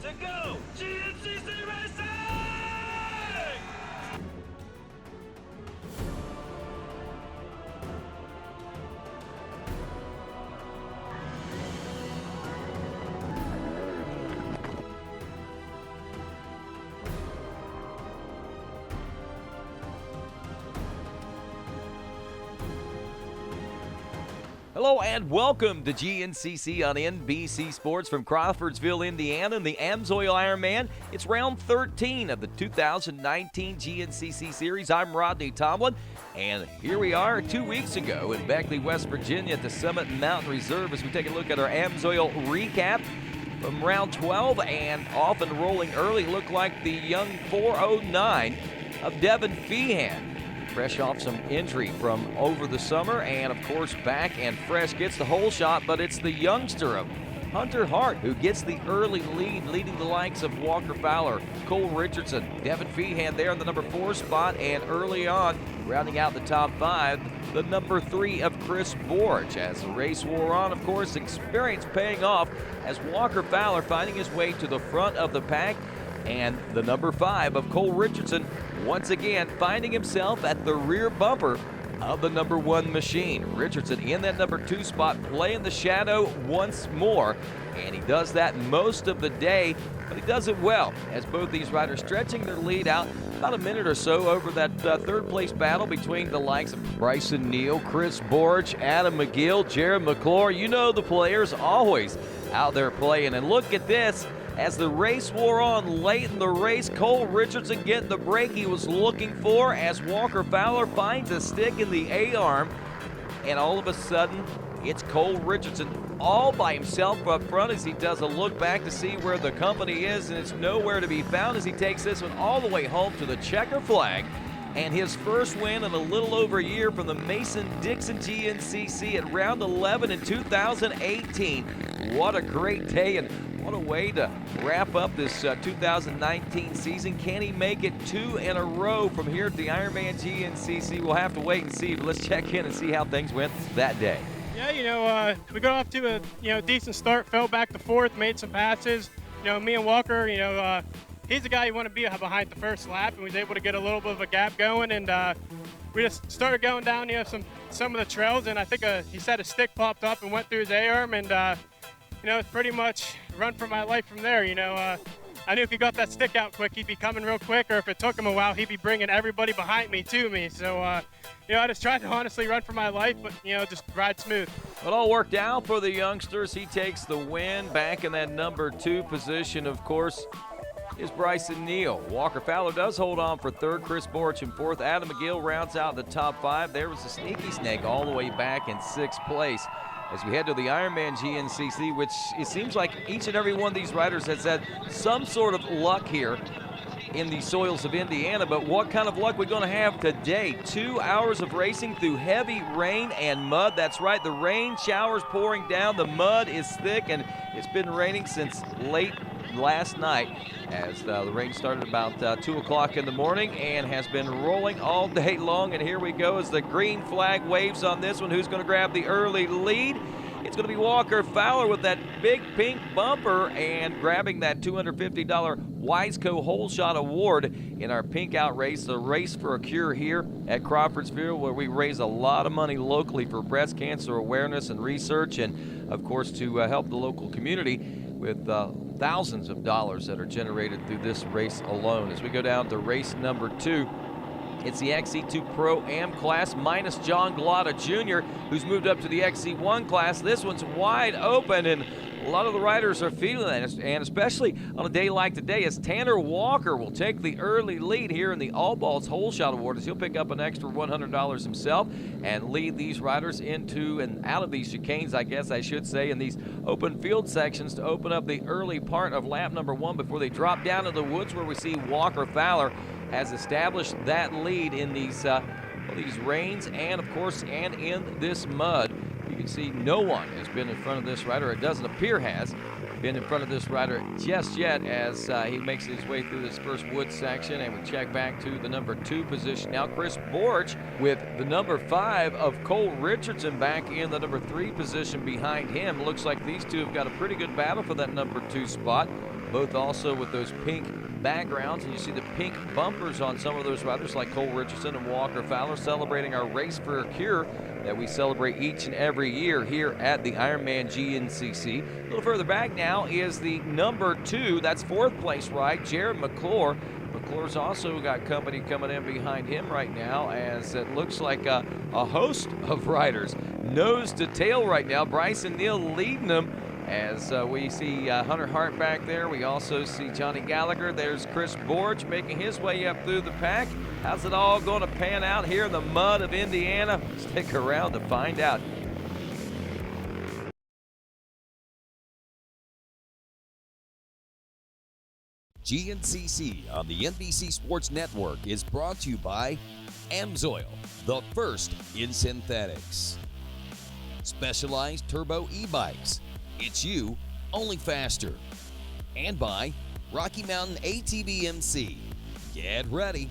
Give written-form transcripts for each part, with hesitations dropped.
to go! GNCC Racing! Hello and welcome to GNCC on NBC Sports from Crawfordsville, Indiana, and the Amsoil Ironman. It's round 13 of the 2019 GNCC series. I'm Rodney Tomlin, and here we are 2 weeks ago in Beckley, West Virginia at the Summit Mountain Reserve as we take a look at our Amsoil Recap from round 12, and off and rolling early looked like the young 409 of Devin Feehan. Fresh off some injury from over the summer, and of course back and fresh, gets the whole shot, but it's the youngster of Hunter Hart who gets the early lead, leading the likes of Walker Fowler, Cole Richardson, Devin Feehan there in the number 4 spot, and early on, rounding out the top 5, the number 3 of Chris Borge. As the race wore on, of course, experience paying off as Walker Fowler finding his way to the front of the pack, and the number 5 of Cole Richardson once again finding himself at the rear bumper of the number 1 machine. Richardson in that number 2 spot, playing the shadow once more, and he does that most of the day, but he does it well as both these riders stretching their lead out about a minute or so over that third place battle between the likes of Bryce Neil, Chris Borge, Adam McGill, Jarrett Mcclure. You know the players always out there playing, and look at this. As the race wore on late in the race, Cole Richardson getting the break he was looking for as Walker Fowler finds a stick in the A-arm. And all of a sudden, it's Cole Richardson all by himself up front as he does a look back to see where the company is, and it's nowhere to be found as he takes this one all the way home to the checker flag. And his first win in a little over a year from the Mason-Dixon GNCC at round 11 in 2018. What a great day, and what a way to wrap up this 2019 season. Can he make it 2 in a row from here at the Ironman GNCC? We'll have to wait and see, but let's check in and see how things went that day. Yeah, we got off to a decent start, fell back to 4th, made some passes. Me and Walker, he's the guy you want to be behind the first lap, and was able to get a little bit of a gap going, and we just started going down some of the trails, and I think he said a stick popped up and went through his A-arm, and it's pretty much run for my life from there. I knew if he got that stick out quick, he'd be coming real quick, or if it took him a while, he'd be bringing everybody behind me to me. So, I just tried to honestly run for my life, but, just ride smooth. It all worked out for the youngsters. He takes the win. Back in that number 2 position, of course, is Bryce Neil. Walker Fowler does hold on for 3rd, Chris Borge in 4th. Adam McGill rounds out the top 5. There was a sneaky snake all the way back in 6th place. As we head to the Ironman GNCC, which it seems like each and every one of these riders has had some sort of luck here in the soils of Indiana, but what kind of luck we're going to have today? 2 hours of racing through heavy rain and mud. That's right, the rain showers pouring down, the mud is thick, and it's been raining since late last night as the rain started about 2 o'clock in the morning and has been rolling all day long. And here we go as the green flag waves on this one. Who's going to grab the early lead? It's going to be Walker Fowler with that big pink bumper and grabbing that $250 Wiseco Hole Shot Award in our Pink Out race, the Race for a Cure here at Crawfordsville, where we raise a lot of money locally for breast cancer awareness and research, and of course to help the local community with thousands of dollars that are generated through this race alone. As we go down to race number 2, it's the XC2 Pro-Am class minus John Glotta Jr., who's moved up to the XC1 class. This one's wide open, and a lot of the riders are feeling that, and especially on a day like today, as Tanner Walker will take the early lead here in the All Balls Hole Shot Award, as he'll pick up an extra $100 himself and lead these riders into and out of these chicanes, I guess I should say, in these open field sections to open up the early part of lap number 1 before they drop down to the woods, where we see Walker Fowler has established that lead in these rains and, of course, and in this mud. You can see no one has been in front of this rider. It doesn't appear has been in front of this rider just yet as he makes his way through this first wood section. And we check back to the number 2 position. Now Chris Borge with the number 5 of Cole Richardson back in the number 3 position behind him. Looks like these two have got a pretty good battle for that number 2 spot. both also with those pink backgrounds, and you see the pink bumpers on some of those riders like Cole Richardson and Walker Fowler, celebrating our Race for a Cure that we celebrate each and every year here at the Ironman GNCC. A little further back now is the number 2, that's 4th place ride, Jarrett Mcclure. McClure's also got company coming in behind him right now, as it looks like a host of riders nose to tail right now. Bryce Neil leading them, as we see Hunter Hart back there. We also see Johnny Gallagher. There's Chris Borge making his way up through the pack. How's it all going to pan out here in the mud of Indiana? Stick around to find out. GNCC on the NBC Sports Network is brought to you by Amsoil, the first in synthetics. Specialized Turbo e-bikes. It's you, only faster. And by Rocky Mountain ATV MC. Get ready.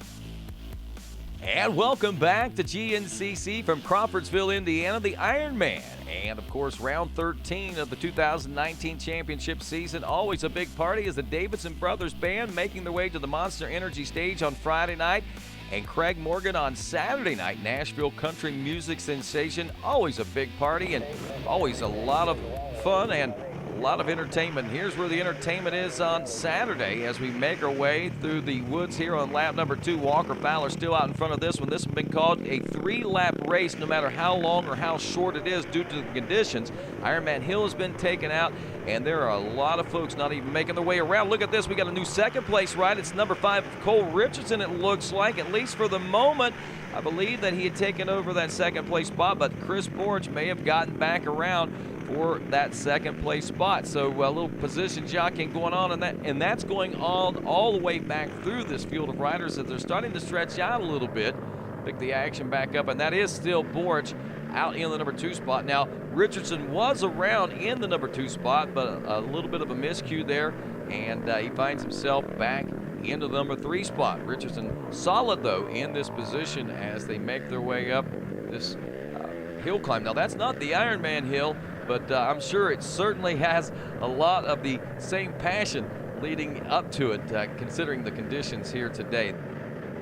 And welcome back to GNCC from Crawfordsville, Indiana, the Ironman. And, of course, round 13 of the 2019 championship season. Always a big party as the Davidson Brothers Band making their way to the Monster Energy stage on Friday night. And Craig Morgan on Saturday night, Nashville country music sensation. Always a big party and always a lot of fun and a lot of entertainment. Here's where the entertainment is on Saturday as we make our way through the woods here on lap number 2. Walker Fowler still out in front of this one. This has been called a 3-lap race, no matter how long or how short it is due to the conditions. Ironman Hill has been taken out, and there are a lot of folks not even making their way around. Look at this. We got a new second place ride. It's number 5, Cole Richardson, it looks like, at least for the moment. I believe that he had taken over that second place spot, but Chris Borge may have gotten back around for that second place spot. So a little position jockeying going on, and that's going on all the way back through this field of riders as they're starting to stretch out a little bit. Pick the action back up, and that is still Borge out in the number 2 spot. Now, Richardson was around in the number 2 spot, but a little bit of a miscue there, and he finds himself back into the number 3 spot. Richardson solid, though, in this position as they make their way up this hill climb. Now, that's not the Ironman hill, but I'm sure it certainly has a lot of the same passion leading up to it, considering the conditions here today.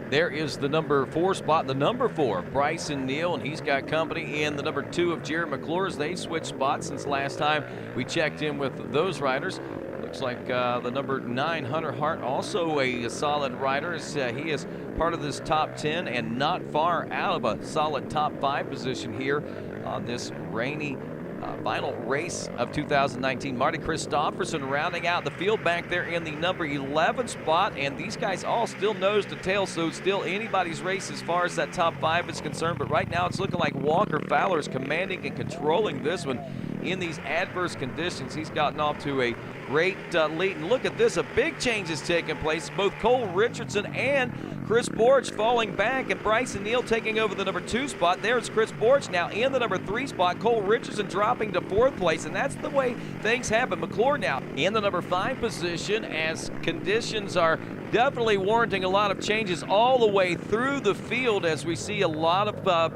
There is the number 4 spot, the number 4, Bryce Neil, and he's got company in the number 2 of Jarrett Mcclure. They switched spots since last time we checked in with those riders. Looks like the number 9, Hunter Hart, also a solid rider. He is part of this top 10 and not far out of a solid top 5 position here on this rainy final race of 2019. Marty Christofferson rounding out the field back there in the number 11 spot, and these guys all still nose to tail, so still anybody's race as far as that top 5 is concerned. But right now it's looking like Walker Fowler is commanding and controlling this one in these adverse conditions. He's gotten off to a great lead, and look at this, a big change is taking place. Both Cole Richardson and Chris Borge falling back, and Bryce Neil taking over the number 2 spot. There's Chris Borge now in the number 3 spot. Cole Richardson dropping to 4th place, and that's the way things happen. McClure now in the number 5 position, as conditions are definitely warranting a lot of changes all the way through the field, as we see a lot of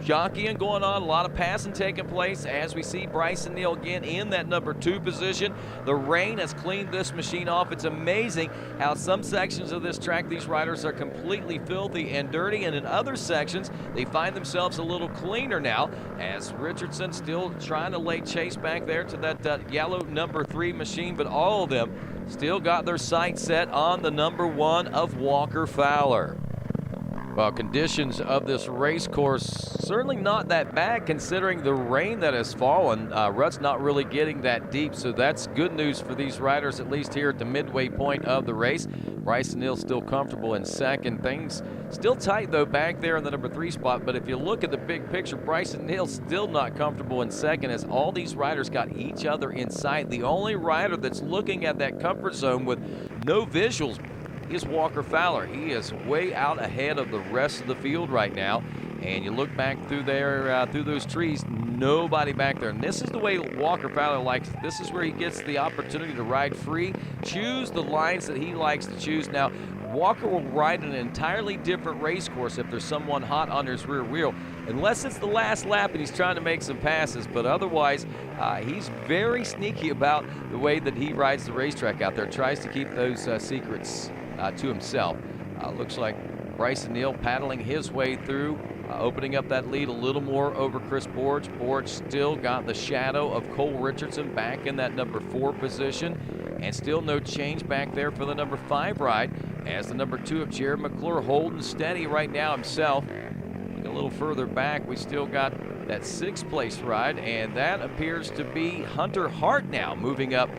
jockeying going on, a lot of passing taking place as we see Bryce Neil again in that number 2 position. The rain has cleaned this machine off. It's amazing how some sections of this track, these riders are completely filthy and dirty, and in other sections, they find themselves a little cleaner now, as Richardson still trying to lay chase back there to that yellow number 3 machine, but all of them still got their sights set on the number 1 of Walker Fowler. Well, conditions of this race course certainly not that bad considering the rain that has fallen. Rut's not really getting that deep, so that's good news for these riders, at least here at the midway point of the race. Bryce Neil still comfortable in second. Things still tight, though, back there in the number 3 spot, but if you look at the big picture, Bryce Neil still not comfortable in second, as all these riders got each other in sight. The only rider that's looking at that comfort zone with no visuals is Walker Fowler. He is way out ahead of the rest of the field right now, And you look back through there, through those trees, nobody back there. And this is the way Walker Fowler likes it. This is where he gets the opportunity to ride free, choose the lines that he likes to choose. Now, Walker will ride an entirely different race course if there's someone hot on his rear wheel, unless it's the last lap and he's trying to make some passes. But otherwise, he's very sneaky about the way that he rides the racetrack out there, tries to keep those secrets to himself. Looks like Bryce Neil paddling his way through, opening up that lead a little more over Chris Borge. Borge still got the shadow of Cole Richardson back in that number 4 position, and still no change back there for the number 5 ride, as the number 2 of Jarrett Mcclure holding steady right now himself. A little further back, we still got that 6th place ride, and that appears to be Hunter Hart now moving up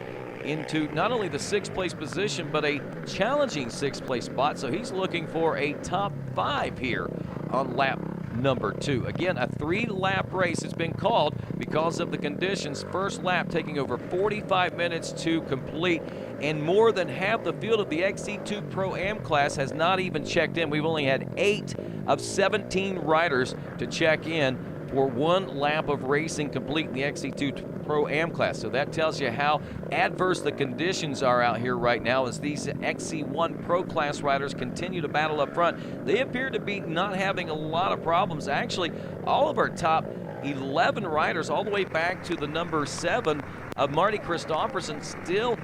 into not only the 6th place position, but a challenging 6th place spot. So he's looking for a top 5 here on lap number 2. Again, a 3-lap race has been called because of the conditions. First lap taking over 45 minutes to complete, and more than half the field of the XC2 Pro-Am class has not even checked in. We've only had 8 of 17 riders to check in for 1 lap of racing complete in the XC2 Pro-Am class. So that tells you how adverse the conditions are out here right now as these XC1 Pro class riders continue to battle up front. They appear to be not having a lot of problems. Actually, all of our top 11 riders, all the way back to the number 7 of Marty Christopherson, still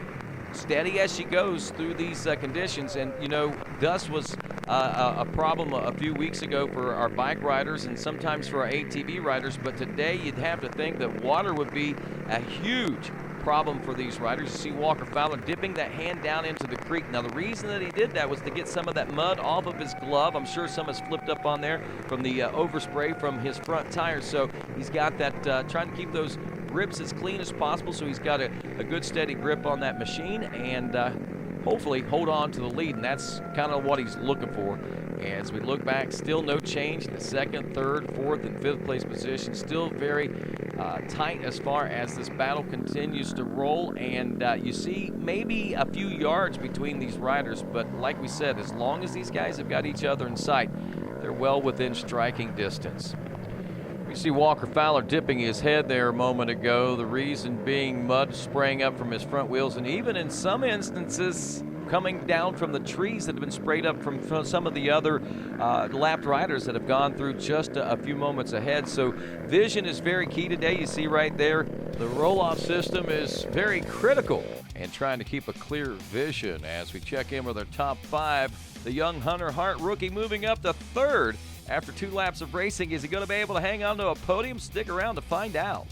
steady as she goes through these conditions. And you know, dust was a problem a few weeks ago for our bike riders and sometimes for our ATV riders, but today you'd have to think that water would be a huge problem for these riders. You see Walker Fowler dipping that hand down into the creek. Now the reason that he did that was to get some of that mud off of his glove. I'm sure some has flipped up on there from the overspray from his front tires. So he's got that, trying to keep those grips as clean as possible, so he's got a good steady grip on that machine and hopefully hold on to the lead, and that's kind of what he's looking for. As we look back, still no change in the 2nd, 3rd, 4th, and 5th place position. Still very tight as far as this battle continues to roll, and you see maybe a few yards between these riders, but like we said, as long as these guys have got each other in sight, they're well within striking distance. We see Walker Fowler dipping his head there a moment ago, the reason being mud spraying up from his front wheels, and even in some instances coming down from the trees that have been sprayed up from some of the other lapped riders that have gone through just a few moments ahead. So vision is very key today. You see right there, the roll-off system is very critical and trying to keep a clear vision. As we check in with our top 5, the young Hunter Hart rookie moving up to 3rd. After 2 laps of racing, is he going to be able to hang on to a podium? Stick around to find out.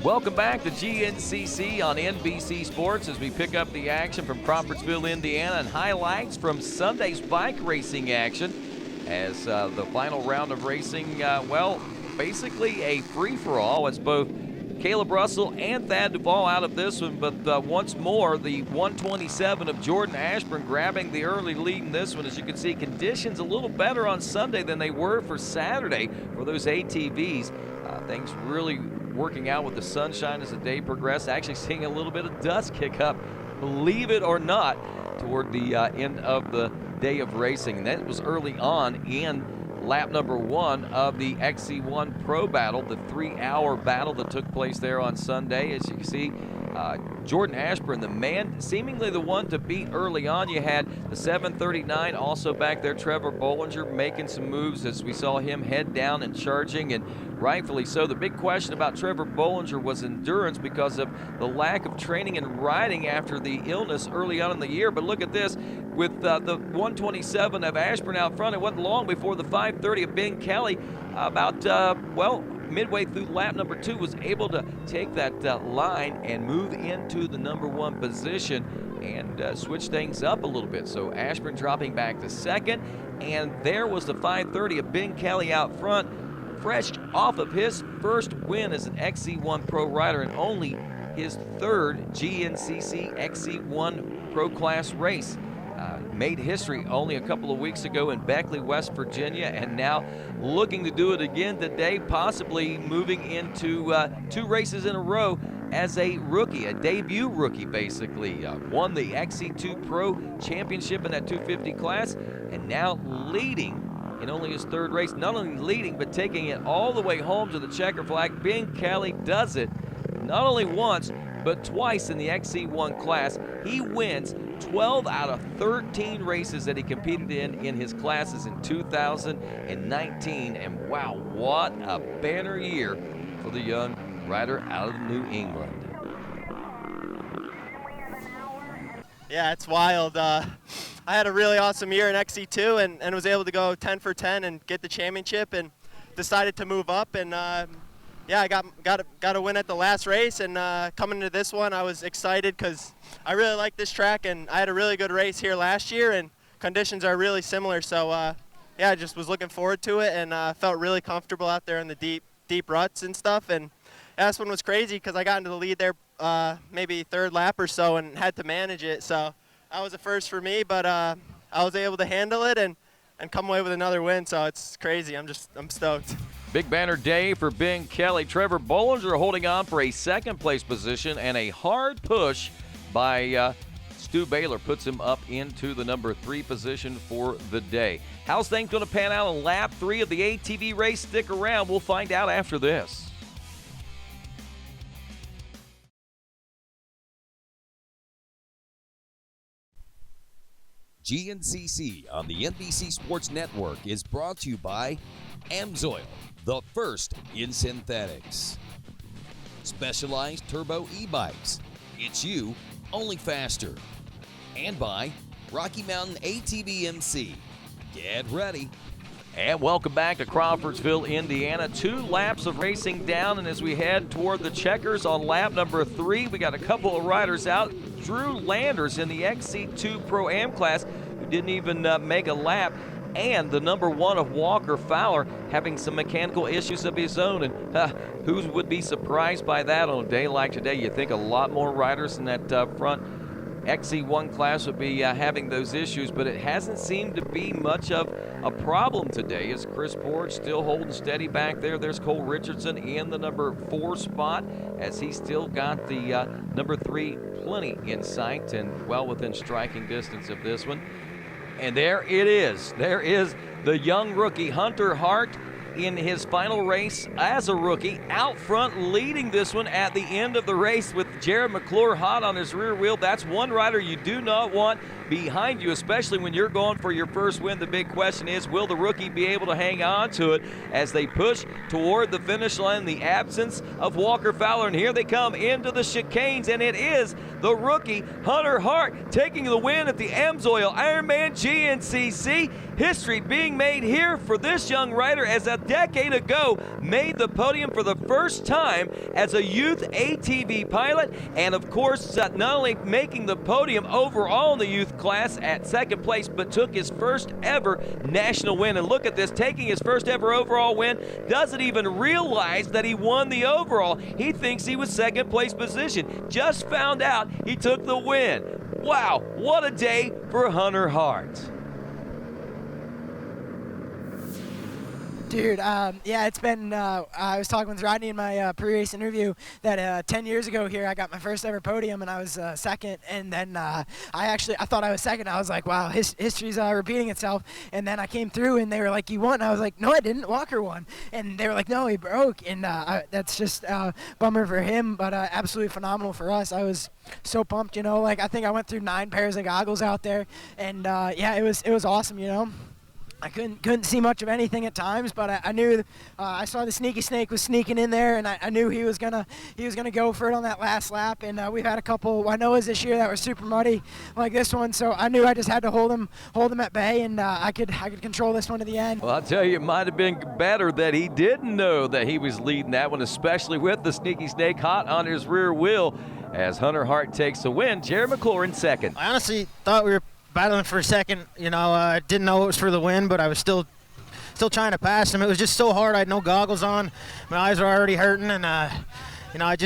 Welcome back to GNCC on NBC Sports as we pick up the action from Crawfordsville, Indiana, and highlights from Sunday's bike racing action as the final round of racing, well, basically a free-for-all. It's both Caleb Russell and Thad Duvall out of this one, but once more, the 127 of Jordan Ashburn grabbing the early lead in this one. As you can see, conditions a little better on Sunday than they were for Saturday for those ATVs. Things really working out with the sunshine as the day progressed. Actually seeing a little bit of dust kick up, believe it or not, toward the end of the day of racing. And that was early on in lap number 1 of the XC1 Pro Battle, the 3-hour battle that took place there on Sunday. As you can see, Jordan Ashburn, the man, seemingly the one to beat early on. You had the 739 also back there, Trevor Bollinger, making some moves as we saw him head down and charging, and rightfully so. The big question about Trevor Bollinger was endurance because of the lack of training and riding after the illness early on in the year. But look at this. With the 127 of Ashburn out front, it wasn't long before the 530 of Ben Kelly, about, well, midway through lap number 2, was able to take that line and move into the number 1 position and switch things up a little bit. So Ashburn dropping back to 2nd, and there was the 530 of Ben Kelly out front, fresh off of his first win as an XC1 Pro rider and only his 3rd GNCC XC1 Pro Class race. Made history only a couple of weeks ago in Beckley, West Virginia, and now looking to do it again today, possibly moving into 2 races in a row as a rookie, a debut rookie basically. Won the XC2 Pro Championship in that 250 class, and now leading in only his third race. Not only leading, but taking it all the way home to the checker flag. Ben Kelly does it not only once, but twice in the XC1 class. He wins 12 out of 13 races that he competed in his classes in 2019. And wow, what a banner year for the young rider out of New England. Yeah, it's wild. I had a really awesome year in XC2 and was able to go 10 for 10 and get the championship, and decided to move up. And yeah, I got a win at the last race, and coming into this one, I was excited because I really like this track, and I had a really good race here last year, and conditions are really similar. So yeah, I just was looking forward to it, and felt really comfortable out there in the deep ruts and stuff. And yeah, this one was crazy because I got into the lead there maybe third lap or so and had to manage it. So that was a first for me, but I was able to handle it and come away with another win. So it's crazy. I'm stoked. Big banner day for Ben Kelly. Trevor Bollinger holding on for a second place position, and a hard push by Stu Baylor puts him up into the number 3 position for the day. How's things going to pan out on lap 3 of the ATV race? Stick around. We'll find out after this. GNCC on the NBC Sports Network is brought to you by Amsoil, the first in synthetics. Specialized turbo e-bikes. It's you, only faster. And by Rocky Mountain ATV MC. Get ready. And welcome back to Crawfordsville, Indiana. 2 laps of racing down, and as we head toward the checkers on lap number 3, we got a couple of riders out. Drew Landers in the XC2 Pro-Am class, who didn't even make a lap, and the number 1 of Walker Fowler having some mechanical issues of his own. And who would be surprised by that on a day like today? You think a lot more riders in that front XC1 class would be having those issues, but it hasn't seemed to be much of a problem today, as Chris Borge still holding steady back there. There's Cole Richardson in the number 4 spot, as he's still got the number 3 plenty in sight and well within striking distance of this one. And there it is. There is the young rookie, Hunter Hart, in his final race as a rookie, out front leading this one at the end of the race with Jarrett Mcclure hot on his rear wheel. That's one rider you do not want behind you, especially when you're going for your first win. The big question is, will the rookie be able to hang on to it as they push toward the finish line in the absence of Walker Fowler? And here they come into the chicanes, and it is the rookie Hunter Hart taking the win at the Amsoil Ironman GNCC. History being made here for this young rider, as a decade ago made the podium for the first time as a youth ATV pilot, and of course not only making the podium overall in the youth class at second place, but took his first ever national win. And look at this, taking his first ever overall win, doesn't even realize that he won the overall. He thinks he was second place position. Just found out he took the win. Wow, what a day for Hunter Hart. Dude, yeah, it's been, I was talking with Rodney in my pre-race interview that 10 years ago here, I got my first ever podium, and I was second, and then I thought I was second. I was like, wow, history's repeating itself. And then I came through, and they were like, you won? And I was like, no, I didn't. Walker won. And they were like, no, he broke. And that's just a bummer for him, but absolutely phenomenal for us. I was so pumped, you know, like I think I went through 9 pairs of goggles out there, and yeah, it was awesome, you know. I couldn't see much of anything at times, but I knew I saw the sneaky snake was sneaking in there, and I knew he was gonna go for it on that last lap. And we've had a couple Winoas this year that were super muddy like this one, so I knew I just had to hold him at bay, and I could control this one to the end. Well, I'll tell you, it might have been better that he didn't know that he was leading that one, especially with the sneaky snake hot on his rear wheel, as Hunter Hart takes the win. Jarrett Mcclure in second. I honestly thought we were battling for a second. You know, I didn't know it was for the win, but I was still trying to pass him. It was just so hard. I had no goggles on. My eyes were already hurting, and you know, I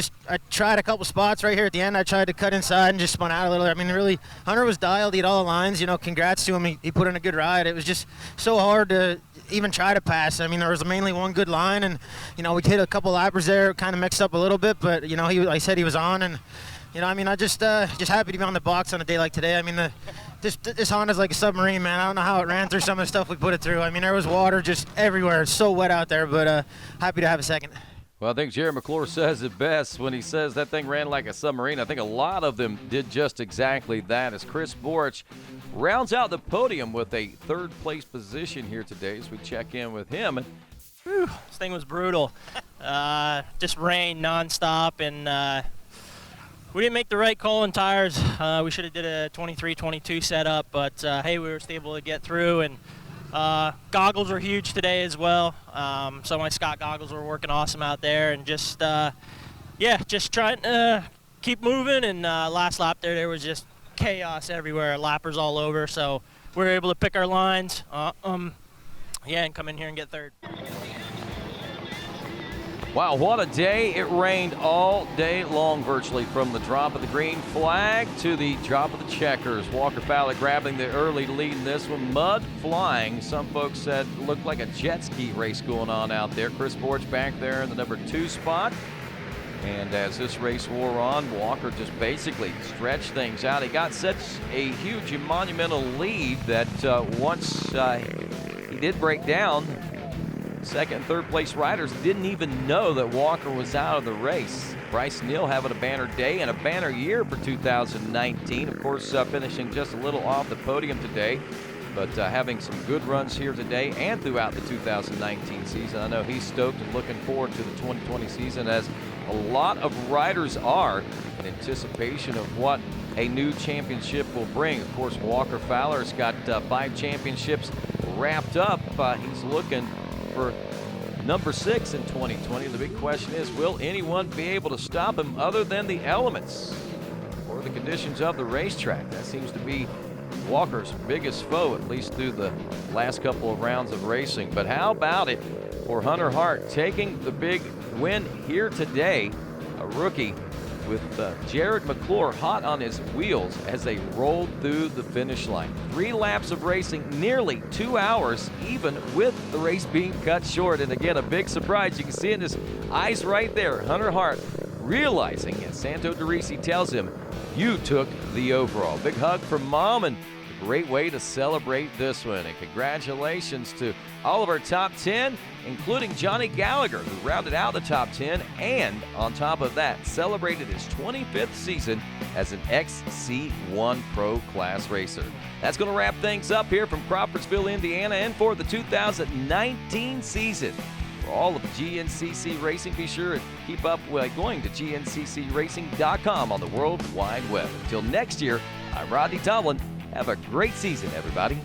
tried a couple spots right here at the end. I tried to cut inside and just spun out a little. I mean, really, Hunter was dialed. He had all the lines. You know, congrats to him. He put in a good ride. It was just so hard to even try to pass. I mean, there was mainly one good line, and we hit a couple lappers there, kind of mixed up a little bit, but like I said, he was on, and I just happy to be on the box on a day like today. I mean, this Honda's like a submarine, man. I don't know how it ran through some of the stuff we put it through. I mean, there was water just everywhere. It's so wet out there, but happy to have a second. Well, I think Jarrett Mcclure says it best when he says that thing ran like a submarine. I think a lot of them did just exactly that as Chris Borich rounds out the podium with a third-place position here today as we check in with him. Whew, this thing was brutal. Just rained nonstop, and we didn't make the right call on tires. We should have did a 23-22 setup, but hey, we were still able to get through, and goggles were huge today as well. So my Scott goggles were working awesome out there, and just trying to keep moving. And last lap there was just chaos everywhere, lappers all over. So we were able to pick our lines, and come in here and get third. Wow, what a day. It rained all day long virtually from the drop of the green flag to the drop of the checkers. Walker Fowler grabbing the early lead in this one. Mud flying. Some folks said it looked like a jet ski race going on out there. Chris Borich back there in the number 2 spot. And as this race wore on, Walker just basically stretched things out. He got such a huge and monumental lead that once he did break down, second and third place riders didn't even know that Walker was out of the race. Bryce Neil having a banner day and a banner year for 2019. Of course, finishing just a little off the podium today, but having some good runs here today and throughout the 2019 season. I know he's stoked and looking forward to the 2020 season, as a lot of riders are, in anticipation of what a new championship will bring. Of course, Walker Fowler's got 5 championships wrapped up. He's looking for number 6 in 2020. The big question is, will anyone be able to stop him other than the elements or the conditions of the racetrack? That seems to be Walker's biggest foe, at least through the last couple of rounds of racing. But how about it for Hunter Hart taking the big win here today, a rookie with Jarrett Mcclure hot on his wheels as they rolled through the finish line. 3 laps of racing, nearly 2 hours, even with the race being cut short. And again, a big surprise. You can see it in his eyes right there. Hunter Hart realizing, as Santo DeRisi tells him, you took the overall. Big hug from Mom, and a great way to celebrate this one. And congratulations to all of our top 10, including Johnny Gallagher, who rounded out the top 10, and on top of that, celebrated his 25th season as an XC1 Pro Class racer. That's going to wrap things up here from Crawfordsville, Indiana, and for the 2019 season. For all of GNCC Racing, be sure to keep up by going to GNCCRacing.com on the World Wide Web. Until next year, I'm Rodney Tomlin. Have a great season, everybody.